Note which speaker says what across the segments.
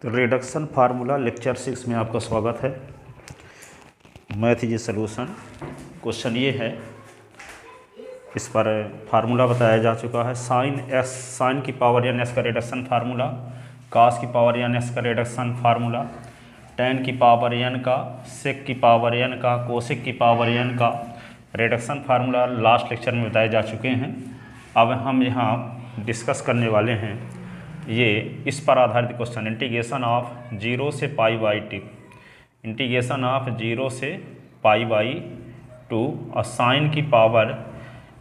Speaker 1: तो reduction formula lecture 6 में आपका स्वागत है। Math is a solution. Question ये है, इस पर फार्मूला बताया जा चुका है। साइन की पावर एन एस का रिडक्शन फार्मूला, कास की पावर एन एस का रिडक्शन फार्मूला, टेन की पावर एन का, सेक की पावर एन का, कोसेक की पावर एन का रिडक्शन फार्मूला लास्ट लेक्चर में बताए जा चुके हैं। अब हम यहाँ डिस्कस करने वाले हैं ये इस पर आधारित क्वेश्चन, इंटीग्रेशन ऑफ 0 से पाई बाई 2, इंटीग्रेशन ऑफ 0 से पाई बाई 2 और साइन की पावर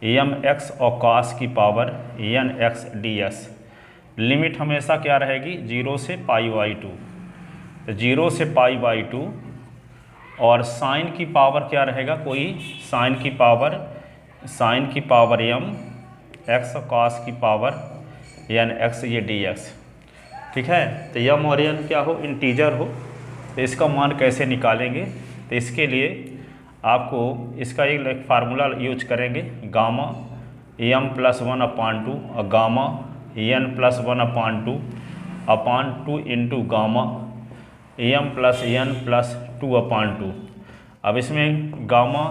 Speaker 1: एम एक्स और कास की power n x d s. Limit हमेशा क्या रहेगी? 0 से पाई बाई 2, तो 0 से पाई बाई 2 और साइन की पावर क्या रहेगा? कोई साइन की पावर एम एक्स और कास की पावर एन एक्स, ये डी एक्स। ठीक है, तो एम और एन क्या हो? इंटीजर हो। तो इसका मान कैसे निकालेंगे? तो इसके लिए आपको इसका एक फार्मूला यूज करेंगे, गामा एम प्लस 1/2 और gamma n plus 1/2 into gamma m plus n plus 2/2। अब इसमें गामा,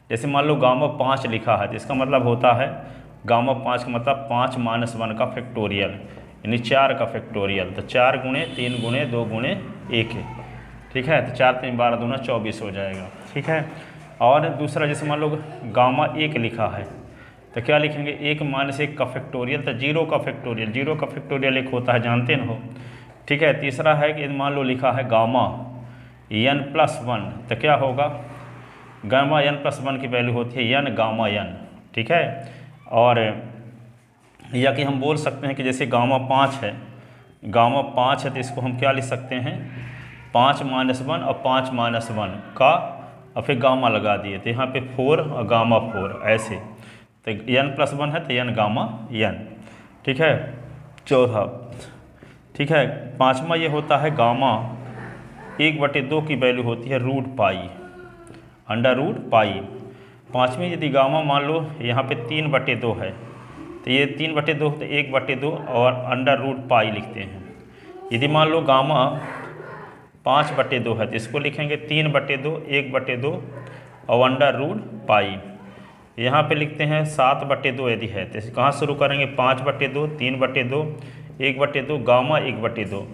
Speaker 1: जैसे मान लो गामा 5 लिखा है, तो इसका मतलब होता है गामा 5 का मतलब 5 - 1 का फैक्टोरियल, यानी 4 का फैक्टोरियल। तो 4 गुणे 3 गुणे 2 गुणे 1 है। ठीक है, तो 4 3 12 दूना 24 हो जाएगा। ठीक है, और दूसरा जैसे मान लो गामा 1 लिखा है, तो क्या लिखेंगे? 1 - 1 का फैक्टोरियल, तो 0 का फैक्टोरियल, 0 का फैक्टोरियल 1 होता है, जानते न हो। ठीक है, तीसरा है कि मान लो लिखा है गामा n प्लस 1, तो क्या होगा? गामा n प्लस 1 की वैल्यू होती है n गामा n। ठीक है, और या कि हम बोल सकते हैं कि जैसे गामा 5 है, तो इसको हम क्या लिख सकते हैं? 5 - 1 और 5 - 1 का और फिर गामा लगा दिए, तो यहाँ पे 4 और गामा 4 ऐसे। तो n प्लस 1 है तो n गामा n। ठीक है, चौथा, ठीक है, पाँचवा ये होता है गामा 1/2 की वैल्यू होती है √पाई, √पाई। पाँचवीं यदि गामा मान लो यहाँ पे 3/2 है, तो ये 3/2 तो 1/2 और √पाई लिखते हैं। यदि मान लो गामा 5/2 है, तो इसको लिखेंगे 3/2, 1/2 और √पाई। यहाँ पे लिखते हैं 7/2 यदि है, तो कहाँ शुरू करेंगे? 5/2, 3/2, 1/2, गामा 1/2,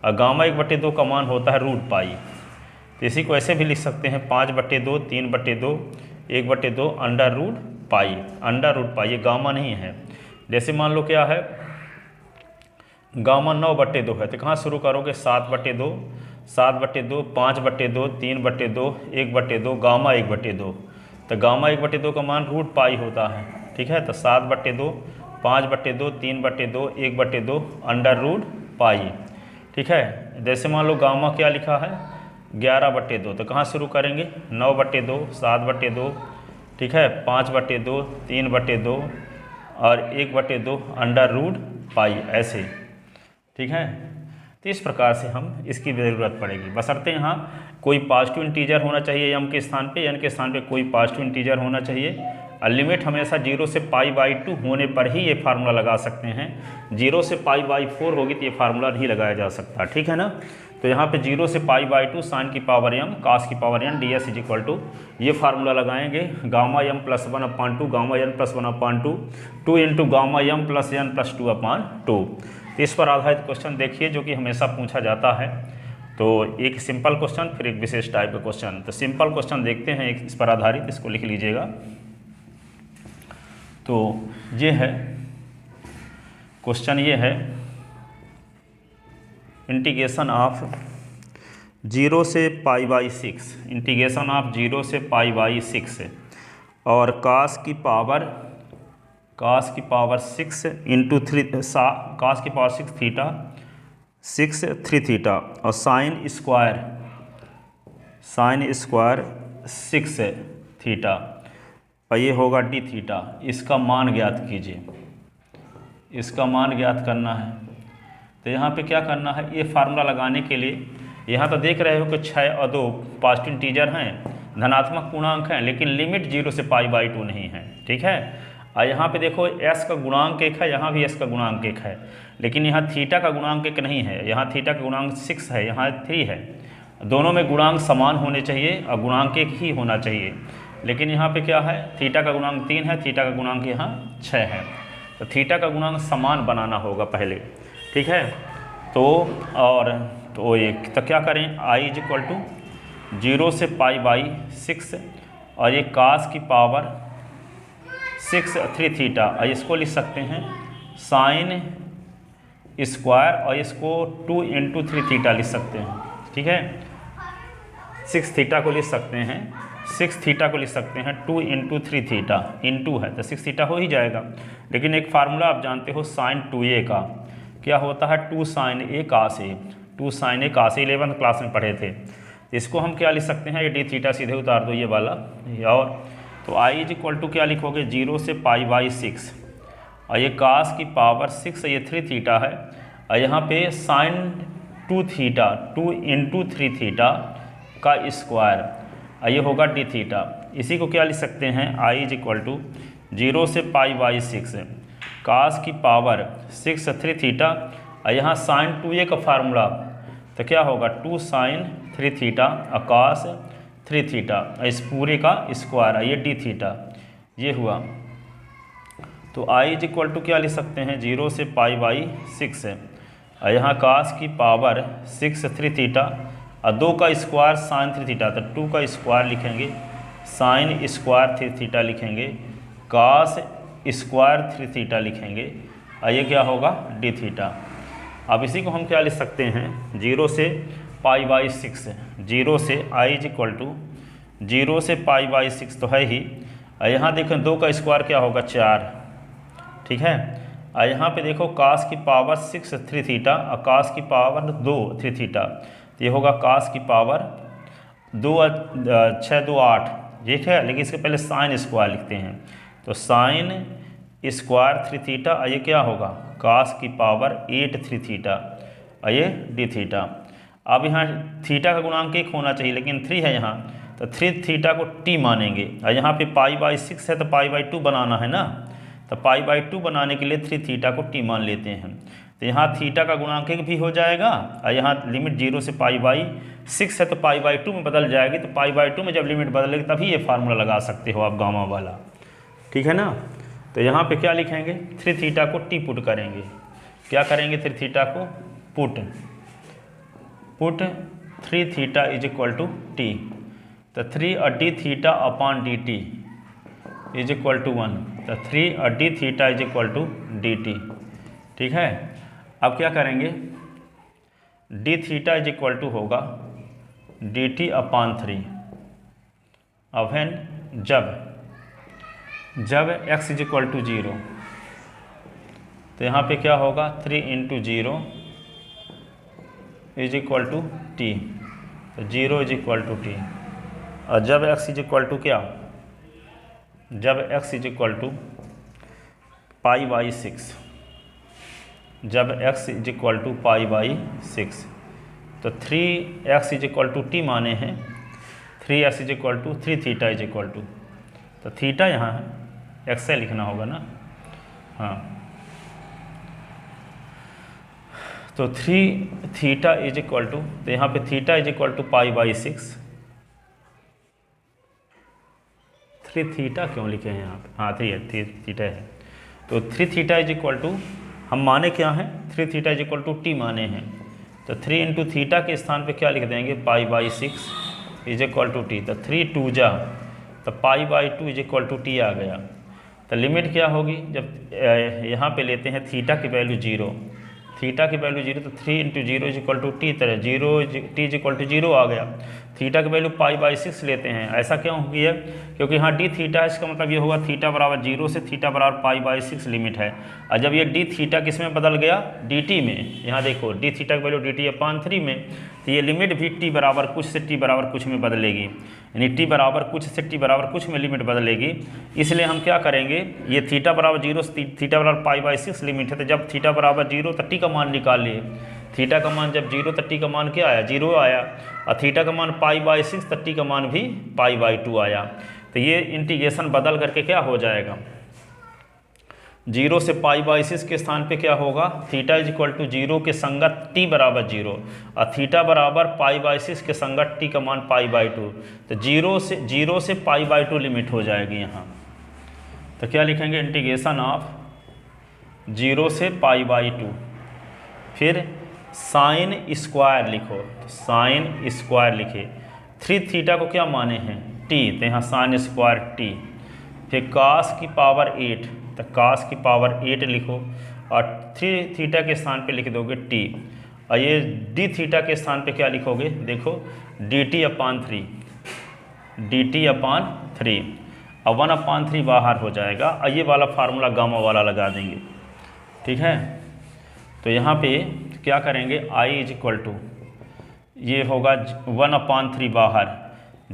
Speaker 1: और गामा 1/2 का मान होता है √पाई। तो इसी को ऐसे भी लिख सकते हैं 5/2, 3/2, 1/2 √पाई, √पाई। ये गामा नहीं है। जैसे मान लो क्या है, गामा 9/2 है, तो कहाँ शुरू करोगे? 7/2, 5/2, 3/2, 1/2, गामा 1/2। तो गामा 1/2 का मान √पाई होता है। ठीक है, तो 7/2, 5/2, 3/2, 1/2 √पाई। ठीक है, जैसे मान लो गामा क्या लिखा है? 11/2, तो कहाँ शुरू करेंगे? 9/2, 7/2, ठीक है, 5/2, 3/2 और 1/2 √पाई ऐसे। ठीक है, तो इस प्रकार से हम इसकी ज़रूरत पड़ेगी, बशर्ते यहाँ कोई पॉजिटिव इंटीजर होना चाहिए m के स्थान पे, n के स्थान पे कोई पॉजिटिव इंटीजर होना चाहिए। और लिमिट हमेशा 0 से पाई बाई 2 होने पर ही ये फार्मूला लगा सकते हैं। 0 से पाई बाई 4 होगी तो ये फार्मूला नहीं लगाया जा सकता। ठीक है ना, तो यहाँ पे 0 से पाई बाई 2 साइन की पावर m कास की power n ds is equal to, ये फार्मूला लगाएंगे gamma m plus 1/2 gamma n plus 1/2 2 into gamma m plus n plus 2/2। तो इस पर आधारित क्वेश्चन देखिए जो कि हमेशा पूछा जाता है। तो एक सिंपल क्वेश्चन, फिर एक विशेष टाइप का क्वेश्चन। तो सिंपल क्वेश्चन देखते हैं एक इस पर आधारित, इसको लिख लीजिएगा। तो ये है क्वेश्चन, ये है इंटीग्रेशन ऑफ 0 से पाई बाई 6, इंटीग्रेशन ऑफ 0 से पाई बाई 6 और कास की पावर 6 इंटू 3, कास की पावर 6 थीटा 6 3 थीटा और साइन स्क्वायर 6 थीटा और ये होगा d थीटा। इसका मान ज्ञात कीजिए, इसका मान ज्ञात करना है। तो यहाँ पे क्या करना है? ये फार्मूला लगाने के लिए यहाँ तो देख रहे हो कि 6 और 2 पॉजिटिव इंटीजर हैं, धनात्मक पूर्णांक हैं, लेकिन लिमिट 0 से पाई बाई 2 नहीं है। ठीक है, और यहाँ पे देखो s का गुणांक 1 है, यहाँ भी s का गुणांक 1 है, लेकिन यहाँ थीटा का गुणांक 1 नहीं है, यहाँ थीटा का गुणांक 6 है, यहाँ 3 है। दोनों में गुणांक समान होने चाहिए और गुणांक 1 ही होना चाहिए, लेकिन यहाँ पे क्या है, थीटा का गुणांक 3 है, थीटा का गुणांक यहाँ 6 है। तो थीटा का गुणांक समान बनाना होगा पहले, ठीक है। तो ये तो क्या करें, i = 0 से π/6 और ये cos की पावर 6 3 थीटा, और इसको लिख सकते हैं साइन स्क्वायर, और इसको 2 × 3 थीटा लिख सकते हैं, ठीक है। 6 थीटा को लिख सकते हैं, 6 थीटा को लिख सकते हैं 2 × 3 थीटा, इंटू है तो 6 थीटा हो ही जाएगा। लेकिन एक फार्मूला आप जानते हो sin 2a का, क्या होता है 2 sin a cos a, 2 sin a cos a 11th class में पढ़े थे। इसको हम क्या लिख सकते हैं, ये d थीटा सीधे उतार दो ये वाला, और तो i = क्या लिखोगे 0 से π/6, और ये cos की पावर 6, ये 3 थीटा है, और यहाँ पे sin 2 थीटा 2 × 3 थीटा का स्क्वायर, ये होगा d थीटा। इसी को क्या लिख सकते हैं, i = 0 से π/6 cos की पावर 6 3 थीटा, और यहाँ sin 2a का फार्मूला तो क्या होगा 2 sin 3 थीटा और cos 3 थीटा, इस पूरे का स्क्वायर, ये d थीटा, ये हुआ। तो i = क्या लिख सकते हैं 0 से π/6 और यहाँ cos की पावर 6 3 थीटा और 2 का स्क्वायर sin 3 थीटा, तो 2 का स्क्वायर लिखेंगे, sin स्क्वायर 3 थीटा लिखेंगे, cos स्क्वायर 3 थीटा लिखेंगे, और ये क्या होगा d थीटा। अब इसी को हम क्या लिख सकते हैं 0 से π/6, 0 से i = 0 से π/6 तो है ही, और यहाँ देखें 2 का स्क्वायर क्या होगा 4, ठीक है। और यहाँ पे देखो cos की पावर 6 3 थीटा और cos की पावर 2 3 थीटा, तो ये होगा cos की पावर 2 6 2 8, ठीक है। लेकिन इसके पहले साइन स्क्वायर लिखते हैं, तो साइन स्क्वायर 3 थीटा, और ये क्या होगा cos की पावर 8 3 थीटा, और ये d थीटा। अब यहाँ थीटा का गुणांक 1 होना चाहिए, लेकिन 3 है यहाँ, तो 3 थीटा को t मानेंगे, और यहाँ पे π/6 है तो π/2 बनाना है ना, तो π/2 बनाने के लिए 3 थीटा को t मान लेते हैं। तो यहाँ थीटा का गुणांक 1 भी हो जाएगा, और यहाँ लिमिट 0 से π/6 है तो π/2 में बदल जाएगी, तो π/2 में जब लिमिट बदलेगी तभी ये फार्मूला लगा सकते हो आप गामा वाला, ठीक है ना। तो यहाँ पे क्या लिखेंगे 3 थीटा को t पुट करेंगे, क्या करेंगे 3 थीटा को पुट 3 थीटा = t, तो 3 और d थीटा अपॉन dt = 1, तो 3 और d थीटा = dt, ठीक है। अब क्या करेंगे d थीटा = होगा dt अपॉन 3, अब है जब x = 0, तो यहाँ पे क्या होगा 3 × 0 = t, तो 0 = t, और जब x = क्या, जब x = π/6, जब x = π/6, तो 3x = t माने हैं, 3x = 3 थीटा = तो थीटा यहाँ है, x से लिखना होगा ना, हाँ। तो 3 थीटा = तो यहाँ पे थीटा = π/6, 3 थीटा क्यों लिखे हैं यहाँ पे, हाँ 3 थीटा है, तो 3 थीटा = हम माने क्या हैं 3 थीटा = t माने हैं, तो 3 × थीटा के स्थान पे क्या लिख देंगे π/6 = t, तो 3 2 जा, तो π/2 = t आ गया। तो लिमिट क्या होगी, जब यहाँ पे लेते हैं थीटा की वैल्यू 0, थीटा की वैल्यू 0, तो 3 × 0 = t, तरह 0 t = 0 आ गया। थीटा की वैल्यू π/6 लेते हैं, ऐसा क्यों हुई है, क्योंकि यहाँ d थीटा, इसका मतलब ये होगा थीटा बराबर 0 से थीटा बराबर π/6 लिमिट है, और जब ये d थीटा किस में बदल गया dt में, यहाँ देखो d थीटा की वैल्यू dt/3 में, तो ये लिमिट भी t बराबर कुछ से t बराबर कुछ में बदलेगी, यानी t बराबर कुछ से t बराबर कुछ में लिमिट बदलेगी। इसलिए हम क्या करेंगे, ये थीटा बराबर 0 से थीटा बराबर π/6 लिमिट है, तो जब थीटा बराबर 0 तो t का मान निकाल लिए, थीटा का मान जब 0 तो t का मान क्या आया 0 आया, और थीटा का मान π/6 तो t का मान भी π/2 आया। तो ये इंटीग्रेशन बदल करके क्या हो जाएगा, 0 से पाई बाई 6 के स्थान पे क्या होगा, थीटा इज इक्वल टू 0 के संगत t बराबर 0 और थीटा बराबर पाई बाई 6 के संगत t का मान पाई बाई 2। तो 0 से पाई बाई 2 लिमिट हो जाएगी यहाँ। तो क्या लिखेंगे, इंटीग्रेशन ऑफ 0 से पाई बाई 2, फिर साइन स्क्वायर लिखो, तो साइन स्क्वायर लिखे, 3 थीटा को क्या माने हैं t, तो यहाँ साइन स्क्वायर t, फिर कास की पावर 8, तो कास की पावर 8 लिखो और 3 थीटा के स्थान पे लिख दोगे t, और ये d थीटा के स्थान पे क्या लिखोगे, देखो dt अपान 3 और 1/3 बाहर हो जाएगा, और ये वाला फार्मूला गामा वाला लगा देंगे। ठीक है, तो यहाँ पे क्या करेंगे, i इज इक्वल टू ये होगा 1/3 बाहर,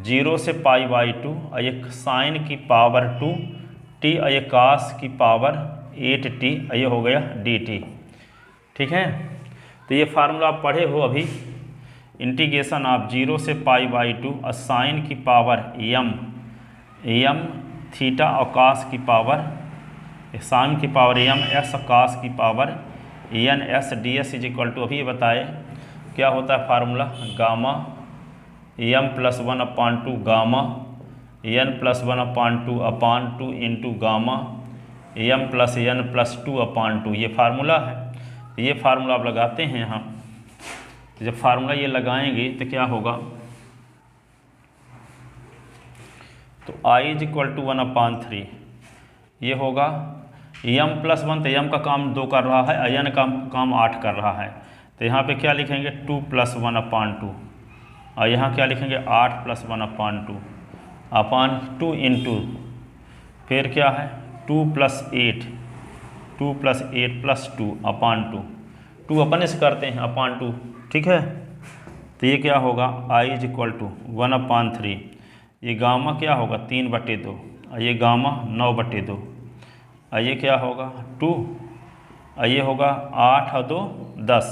Speaker 1: 0 से पाई बाई 2 और ये साइन की पावर 2 t और ये कास की पावर 8t और ये हो गया dt। ठीक है, तो ये फार्मूला आप पढ़े हो अभी, इंटीग्रेशन आप 0 से पाई बाई 2 और साइन की पावर m थीटा और कास की पावर, साइन की पावर m s और कास की power n s ds is equal to, अभी ये बताए क्या होता है formula, gamma m plus 1/2 gamma n plus 1/2 upon 2 into gamma m plus n plus 2/2, ये फार्मूला है। ये फार्मूला आप लगाते हैं यहाँ, जब फार्मूला ये लगाएंगे तो क्या होगा, तो i इज इक्वल टू 1/3, ये होगा m प्लस 1, तो m का काम 2 कर रहा है, n का काम 8 कर रहा है, तो यहाँ पे क्या लिखेंगे 2 प्लस 1/2 और यहाँ क्या लिखेंगे 8 प्लस 1/2 अपान 2 इंटू, फिर क्या है 2 प्लस 8 प्लस 2 अपान 2 अपन इसे करते हैं अपान 2। ठीक है, तो ये क्या होगा i इज इक्वल टू 1/3, ये गामा क्या होगा 3/2 और ये गामा 9/2 और ये क्या होगा 2 और ये होगा 8 और 2 10,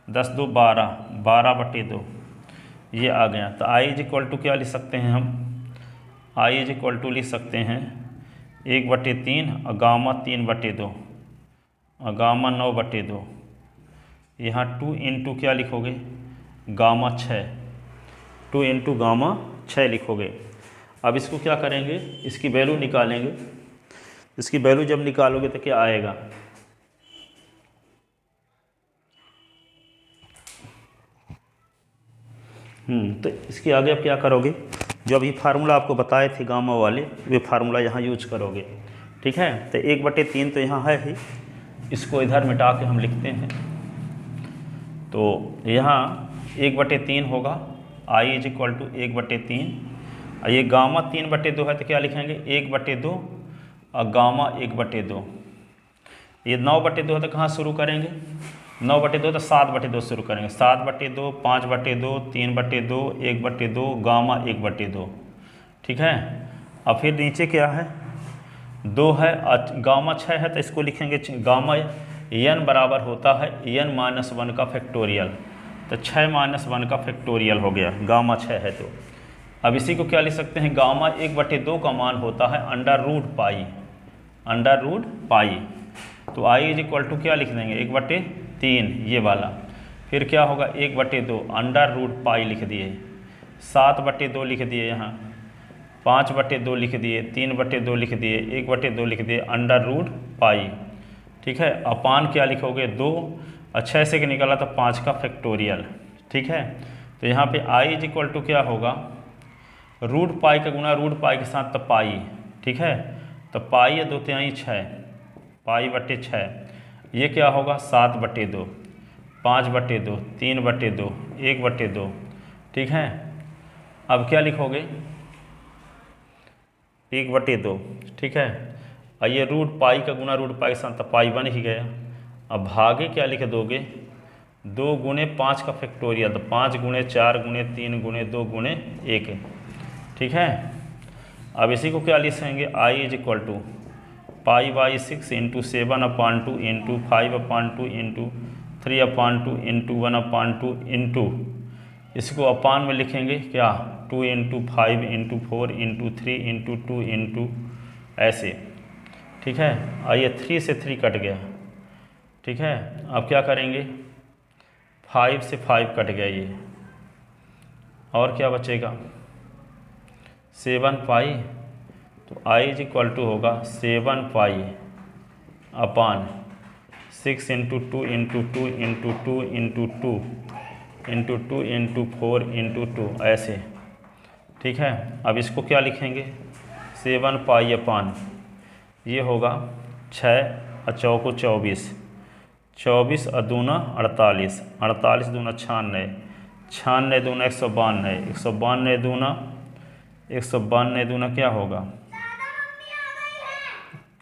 Speaker 1: 10 2 12, 12/2 ये आ गया। तो i इज इक्वल टू क्या लिख सकते हैं हम, i इज इक्वल टू लिख सकते हैं 1/3 और गामा 3/2 और गामा 9/2, यहाँ 2 इंटू क्या लिखोगे गामा 6, 2 इंटू गामा 6 लिखोगे। अब इसको क्या करेंगे, इसकी वैल्यू निकालेंगे, इसकी वैल्यू जब निकालोगे तो क्या आएगा, तो इसके आगे आप क्या करोगे, जो अभी फार्मूला आपको बताए थे गामा वाले, वे फार्मूला यहाँ यूज करोगे। ठीक है, तो 1/3 तो यहाँ है ही, इसको इधर मिटा के हम लिखते हैं, तो यहाँ 1/3 होगा, i इज इक्वल टू 1/3 और ये गामा 3/2 है, तो क्या लिखेंगे 1/2 और गामा 1/2, ये 9/2 है तो कहाँ शुरू करेंगे, 9/2 तो 7/2 शुरू करेंगे, 7/2 5/2 3/2 1/2 गामा 1/2। ठीक है, और फिर नीचे क्या है 2 है और गामा 6 है, तो इसको लिखेंगे गामा n बराबर होता है n-1 का फैक्टोरियल, तो 6-1 का फैक्टोरियल हो गया, गामा 6 है। तो अब इसी को क्या लिख सकते हैं, गामा 1/2 का मान होता है अंडर रूट पाई, तो i इज इक्वल टू क्या लिख देंगे 1/3 ये वाला, फिर क्या होगा 1/2 अंडर रूट पाई लिख दिए, 7/2 लिख दिए, यहाँ 5/2 लिख दिए, 3/2 लिख दिए, 1/2 लिख दिए, अंडर रूट पाई। ठीक है, अपान क्या लिखोगे 2 और 6 से निकाला तो 5 का फैक्टोरियल। ठीक है, तो यहाँ पे i इज इक्वल टू क्या होगा, रूट पाई का गुना रूट पाई के साथ तो पाई। ठीक है, तो पाई है 2/3 6, पाई/6, ये क्या होगा 7/2, 5/2 3/2 1/2। ठीक है, अब क्या लिखोगे 1/2। ठीक है, और ये रूट पाई का गुना रूट पाई के साथ तो पाई बन ही गया। अब भागे क्या लिख दोगे 2 गुणे 5 का फैक्टोरियल, तो 5 गुणे 4 गुणे 3 गुणे 2 गुणे 1। ठीक है, अब इसी को क्या लिखेंगे i इज इक्वल टू पाई/6 into 7/2 into 5/2 into 3/2 into 1/2 into, इसको अपान में लिखेंगे क्या 2 into 5 into 4 into 3 into 2 into ऐसे। ठीक है। आइए 3 से 3 कट गया, ठीक है। अब क्या करेंगे, 5 से 5 कट गया ये, और क्या बचेगा 7 पाई। तो आई इज इक्वल टू होगा 7 पाई अपान 6 into 2 into 2 into 2 into 2 into 2 into 4 into 2 ऐसे, ठीक है। अब इसको क्या लिखेंगे 7 पाई अपान, ये होगा 6 चौको 24, 24 दूना 48, 48 दूना 96, 96 दूना 192, 192 दूना 192 दूना क्या होगा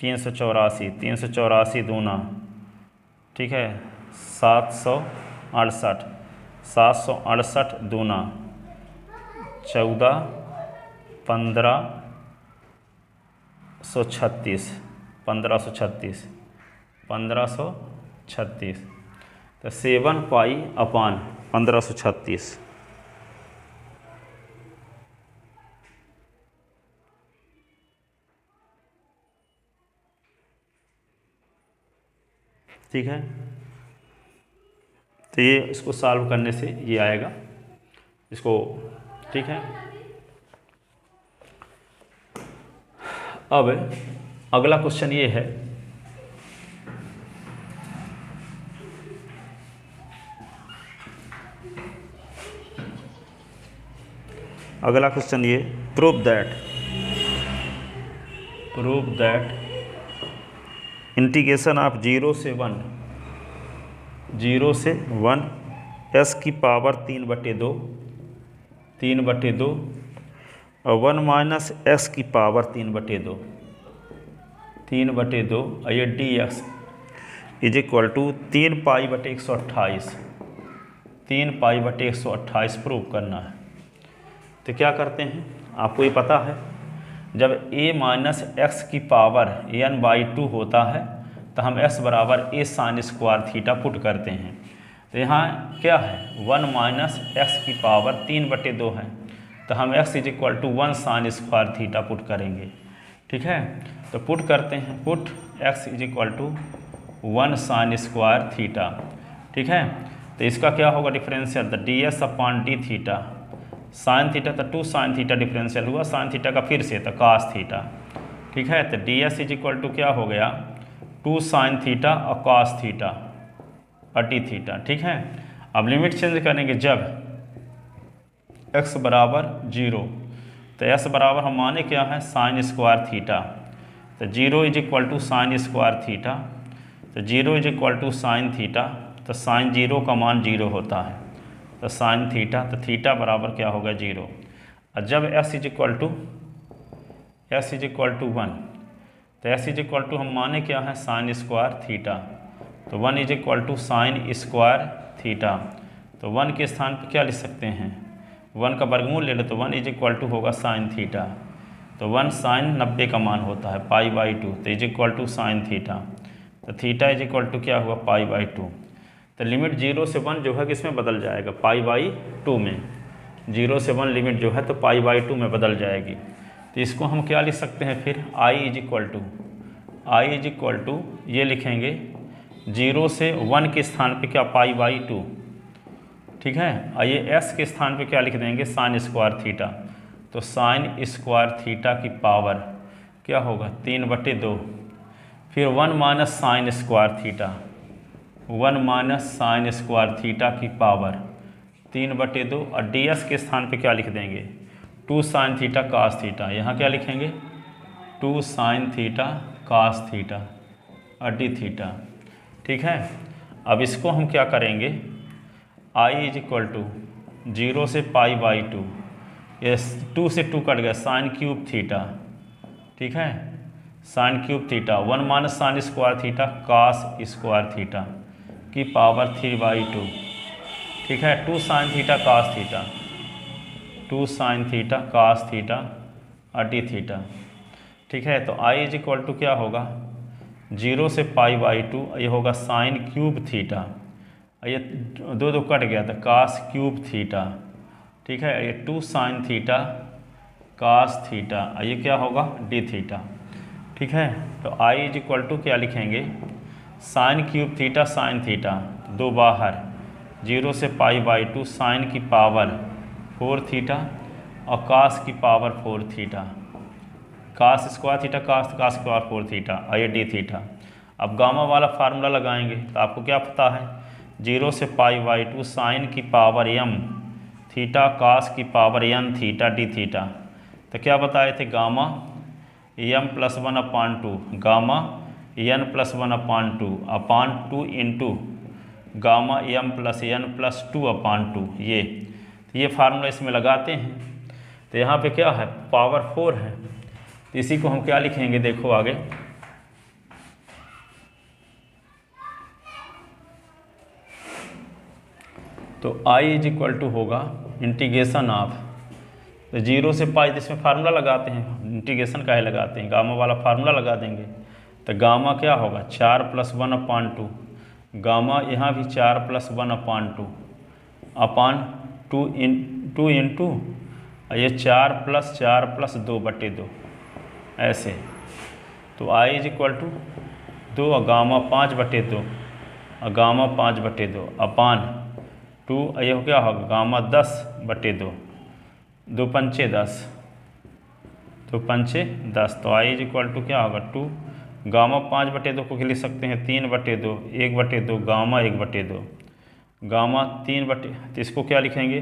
Speaker 1: 384, 384 दूना, ठीक है 768, 768 दूना 14, 1536, 1536, 1536। तो 7 पाई अपान 1536, ठीक है। तो ये इसको सॉल्व करने से ये आएगा इसको, ठीक है। अब अगला क्वेश्चन ये है, अगला क्वेश्चन ये, प्रूव दैट इंटीग्रेशन ऑफ 0 से 1 एस की पावर 3/2 और 1 माइनस एक्स की पावर 3/2 और ये d x is equal to 3 pi बटे 128, 3 पाई बटे 128 प्रूव करना है। तो क्या करते हैं, आपको ये पता है जब a माइनस एक्स की पावर n/2 होता है तो हम x बराबर a sign square theta put करते हैं। तो यहाँ क्या है 1 माइनस एक्स की पावर 3/2 है, तो हम x is equal to 1 sine square theta put करेंगे, ठीक है। तो पुट करते हैं, put x is equal to 1 sine square theta, ठीक है। तो इसका क्या होगा डिफरेंशियल, तो d s upon d theta, sine theta तो 2 साइन थीटा डिफरेंशियल हुआ, साइन थीटा का फिर से तो कास थीटा, ठीक है। तो d s is equal to क्या हो गया 2 साइन थीटा और कास थीटा और डी थीटा, ठीक है। अब लिमिट चेंज करेंगे जब x बराबर 0, तो s बराबर हम माने क्या है साइन स्क्वायर थीटा, तो 0 is equal to sine square theta, तो 0 is equal to sine theta, तो साइन 0 का मान 0 होता है, तो साइन थीटा, तो थीटा बराबर क्या होगा 0। और जब s इज इक्वल टू 1, तो s इज इक्वल टू हम माने क्या है साइन स्क्वायर थीटा, तो 1 is equal to sine square theta, तो 1 के स्थान पर क्या लिख सकते हैं 1 का वर्गमूल ले लो, तो 1 इज इक्वल टू होगा साइन थीटा, तो 1 साइन 90 का मान होता है π/2, तो is equal to sine theta, तो थीटा इज इक्वल टू क्या हुआ π/2। तो लिमिट 0 से 1 जो है किसमें बदल जाएगा π/2 में, 0 से 1 लिमिट जो है तो π/2 में बदल जाएगी। तो इसको हम क्या लिख सकते हैं फिर i इज इक्वल टू ये लिखेंगे 0 से 1 के स्थान पे क्या π/2, ठीक है। आइए s के स्थान पे क्या लिख देंगे साइन स्क्वायर थीटा, तो साइन स्क्वायर थीटा की पावर क्या होगा 3/2, फिर 1 minus sine square theta, 1 minus sine square theta की पावर 3/2 और डी एस के स्थान पे क्या लिख देंगे 2 साइन थीटा कास थीटा, यहाँ क्या लिखेंगे 2 साइन थीटा कास थीटा और डी थीटा, ठीक है। अब इसको हम क्या करेंगे i इज इक्वल टू 0 से π/2, ये 2 से 2 कट गया साइन क्यूब थीटा, ठीक है, sine cube theta, 1 minus sine square theta cos square theta की पावर 3/2, ठीक है। 2 sine theta cos theta, 2 sine theta cos theta और डी थीटा, ठीक है। तो i इज इक्वल टू क्या होगा 0 से π/2, ये होगा साइन क्यूब थीटा, ये 2 कट गया था कास क्यूब थीटा, ठीक है। ये 2 साइन थीटा कास थीटा, ये क्या होगा डी थीटा। ठीक है। तो आई इज इक्वल टू क्या लिखेंगे, sign cube theta sine theta, दो बाहर, 0 से π/2 साइन की पावर 4 थीटा और कास की power 4 theta, cos square theta cos की पावर 4 थीटा और ये डी थीटा। अब गामा वाला फार्मूला लगाएंगे तो आपको क्या पता है, 0 से π/2 साइन की पावर m थीटा कास की power n theta D theta. तो क्या बताए थे, गामा m+1/2 गामा n+1/2 अपान 2 इंटू गामा m+n+2/2 ये फार्मूला इसमें लगाते हैं। तो यहाँ पे क्या है, पावर 4 है, तो इसी को हम क्या लिखेंगे, देखो आगे, तो i इज इक्वल टू होगा इंटीग्रेशन ऑफ, तो 0 से पाई, जिसमें फार्मूला लगाते हैं, इंटीग्रेशन का ही लगाते हैं, गामा वाला फार्मूला लगा देंगे। तो गामा क्या होगा 4+1/2, गामा यहाँ भी 4+1/2 अपान 2 इंटू ये 4+4+2/2 ऐसे। तो i इज इक्वल टू 2 और गामा 5/2 और गामा 5/2 अपान 2, ये क्या होगा गामा 10/2, 2 पंचे 10, 2 पंचे 10। तो i इज इक्वल टू क्या होगा 2, गामा 5/2 को लिख सकते हैं 3/2, 1/2 गामा 1/2, गामा 3/, तो इसको क्या लिखेंगे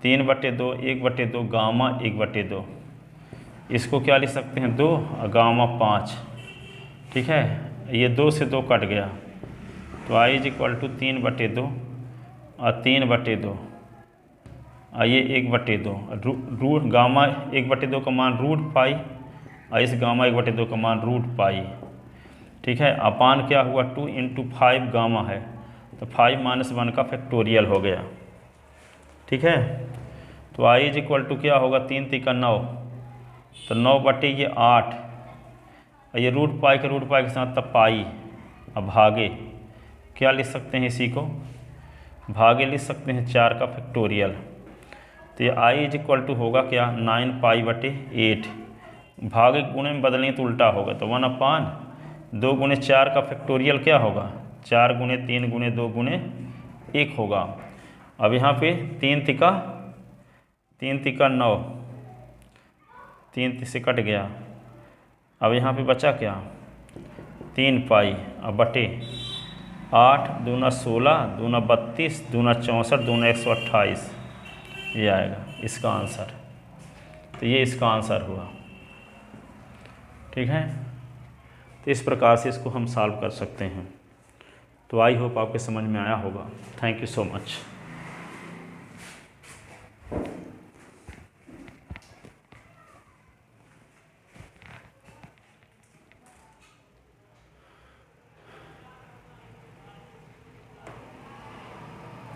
Speaker 1: 3/2, 1/2 गामा 1/2, इसको क्या लिख सकते हैं 2 और गामा 5। ठीक है, ये 2 से 2 कट गया, तो i इज इक्वल टू 3/2 और 3/2 और ये 1/2, रूट गामा 1/2 का मान √π और इस गामा 1/2 का मान √π। ठीक है, अपान क्या हुआ 2 इंटू 5 गामा है, तो 5-1 का फैक्टोरियल हो गया। ठीक है, तो i इज इक्वल टू क्या होगा 3 × 9, तो 9/8 और ये √π के साथ तब पाई, अब भागे क्या लिख सकते हैं, इसी को भागे लिख सकते हैं 4 का फैक्टोरियल। तो ये i इज इक्वल टू होगा क्या 9π/8, भागे गुणे में बदलेंगे तो उल्टा होगा, तो 1/2 × 4 का फैक्टोरियल क्या होगा 4 × 3 × 2 × 1 होगा। अब यहाँ पे 3 तिका 9, 3 से कट गया, अब यहाँ पे बचा क्या 3π अब बटे 8 दूना 16 दूना 32 दूना 64 दूना 128, ये आएगा इसका आंसर। तो ये इसका आंसर हुआ। ठीक है, तो इस प्रकार से इसको हम सॉल्व कर सकते हैं। तो आई होप आपके समझ में आया होगा। Thank you so much.